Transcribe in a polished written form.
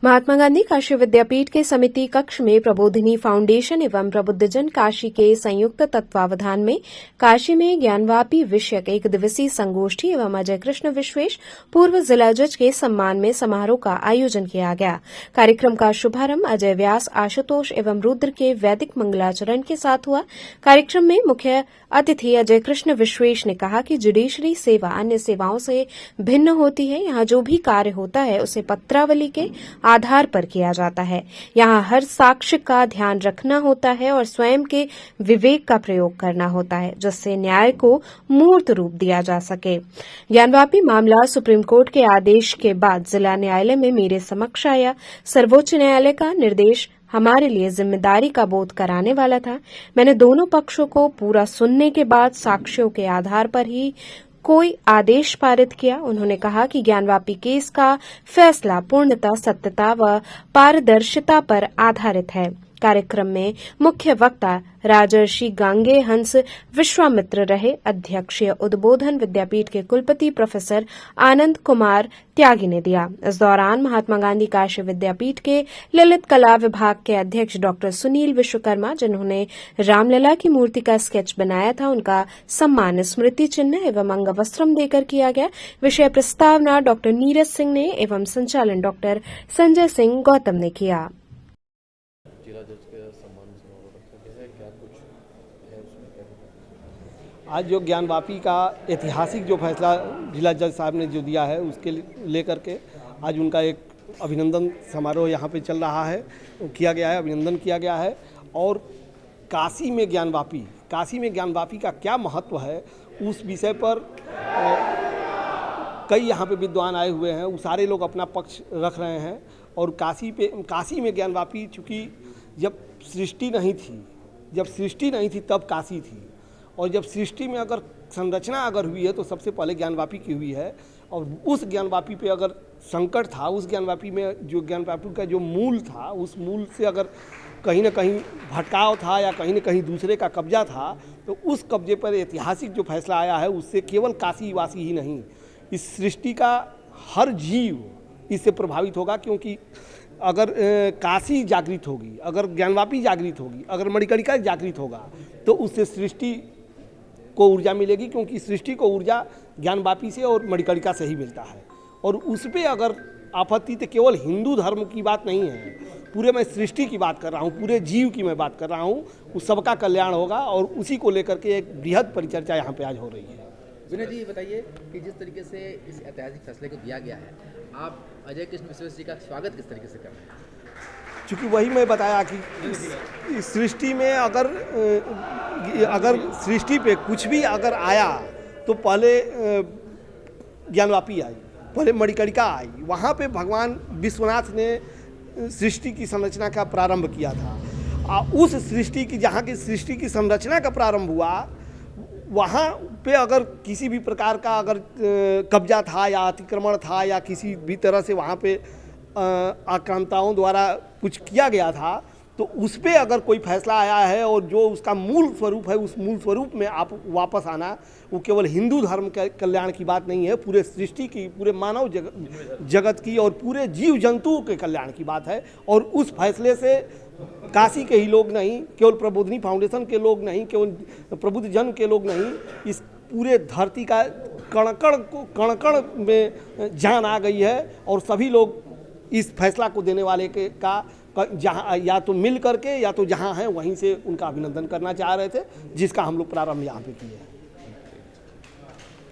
महात्मा गांधी काशी विद्यापीठ के समिति कक्ष में प्रबोधिनी फाउंडेशन एवं प्रबुद्धजन काशी के संयुक्त तत्वावधान में काशी में ज्ञानवापी विषयक एक दिवसीय संगोष्ठी एवं अजय कृष्ण विश्वेश पूर्व जिला जज के सम्मान में समारोह का आयोजन किया गया। कार्यक्रम का शुभारंभ अजय व्यास, आशुतोष एवं रुद्र के वैदिक मंगलाचरण के साथ हुआ। कार्यक्रम में मुख्य अतिथि अजय कृष्ण विश्वेश ने कहा कि जुडिशरी सेवा अन्य सेवाओं से भिन्न होती है। यहाँ जो भी कार्य होता है उसे पत्रावली के आधार पर किया जाता है। यहाँ हर साक्ष्य का ध्यान रखना होता है और स्वयं के विवेक का प्रयोग करना होता है, जिससे न्याय को मूर्त रूप दिया जा सके। ज्ञानवापी मामला सुप्रीम कोर्ट के आदेश के बाद जिला न्यायालय में मेरे समक्ष आया। सर्वोच्च न्यायालय का निर्देश हमारे लिए जिम्मेदारी का बोध कराने वाला था। मैंने दोनों पक्षों को पूरा सुनने के बाद साक्ष्यों के आधार पर ही कोई आदेश पारित किया। उन्होंने कहा कि ज्ञानवापी केस का फैसला पूर्णतः सत्यता व पारदर्शिता पर आधारित है। कार्यक्रम में मुख्य वक्ता राजर्षि गांगे हंस विश्वामित्र रहे। अध्यक्षीय उद्बोधन विद्यापीठ के कुलपति प्रोफेसर आनंद कुमार त्यागी ने दिया। इस दौरान महात्मा गांधी काशी विद्यापीठ के ललित कला विभाग के अध्यक्ष डॉक्टर सुनील विश्वकर्मा, जिन्होंने रामलला की मूर्ति का स्केच बनाया था, उनका सम्मान स्मृति चिन्ह एवं अंगवस्त्रम देकर किया गया। विषय प्रस्तावना डॉक्टर नीरज सिंह ने एवं संचालन डॉक्टर संजय सिंह गौतम ने किया। आज जो ज्ञानवापी का ऐतिहासिक जो फैसला जिला जज साहब ने जो दिया है उसके लेकर के आज उनका एक अभिनंदन समारोह यहाँ पे चल रहा है, किया गया है, अभिनंदन किया गया है। और काशी में ज्ञानवापी का क्या महत्व है उस विषय पर कई यहाँ पे विद्वान आए हुए हैं। वो सारे लोग अपना पक्ष रख रहे हैं। और काशी में ज्ञानवापी, चूँकि जब सृष्टि नहीं थी तब काशी थी, और जब सृष्टि में अगर संरचना अगर हुई है तो सबसे पहले ज्ञानवापी की हुई है। और उस ज्ञानवापी पे अगर संकट था, उस ज्ञानवापी में जो ज्ञानवापी का जो मूल था, उस मूल से अगर कहीं ना कहीं भटकाव था या कहीं ना कहीं दूसरे का कब्जा था, तो उस कब्जे पर ऐतिहासिक जो फैसला आया है उससे केवल काशी वासी ही नहीं, इस सृष्टि का हर जीव इससे प्रभावित होगा। क्योंकि अगर काशी जागृत होगी, अगर ज्ञानवापी जागृत होगी, अगर मणिकर्णिका जागृत होगा, तो उससे सृष्टि को ऊर्जा मिलेगी। क्योंकि सृष्टि को ऊर्जा ज्ञानवापी से और मणिकर्णिका से ही मिलता है। और उस पर अगर आपत्ति, तो केवल हिंदू धर्म की बात नहीं है, पूरे मैं सृष्टि की बात कर रहा हूँ, पूरे जीव की मैं बात कर रहा हूँ। उस सबका कल्याण होगा और उसी को लेकर के एक बृहद परिचर्चा यहाँ पे आज हो रही है। विनय जी, बताइए कि जिस तरीके से इस ऐतिहासिक फैसले को दिया गया है, आप अजय कृष्ण विश्वेश जी का स्वागत किस तरीके से कर रहे हैं? चूँकि वही मैं बताया कि इस सृष्टि में अगर सृष्टि पे कुछ भी अगर आया तो पहले ज्ञानवापी आई, पहले मणिकर्णिका आई। वहाँ पे भगवान विश्वनाथ ने सृष्टि की संरचना का प्रारंभ किया था। उस सृष्टि की, जहाँ की सृष्टि की संरचना का प्रारंभ हुआ, वहाँ पे अगर किसी भी प्रकार का अगर कब्जा था या अतिक्रमण था या किसी भी तरह से वहाँ पे आक्रांताओं द्वारा कुछ किया गया था, तो उस पर अगर कोई फैसला आया है और जो उसका मूल स्वरूप है, उस मूल स्वरूप में आप वापस आना, वो केवल हिंदू धर्म के कल्याण की बात नहीं है, पूरे सृष्टि की, पूरे मानव जगत की और पूरे जीव जंतुओं के कल्याण की बात है। और उस फैसले से काशी के ही लोग नहीं, केवल प्रबोधिनी फाउंडेशन के लोग नहीं, केवल प्रबुद्ध जन के लोग नहीं, इस पूरे धरती का कण में जान आ गई है। और सभी लोग इस फैसला को देने वाले का जहाँ या तो मिल करके या तो जहाँ हैं वहीं से उनका अभिनंदन करना चाह रहे थे, जिसका हम लोग प्रारंभ यहाँ पे किए हैं।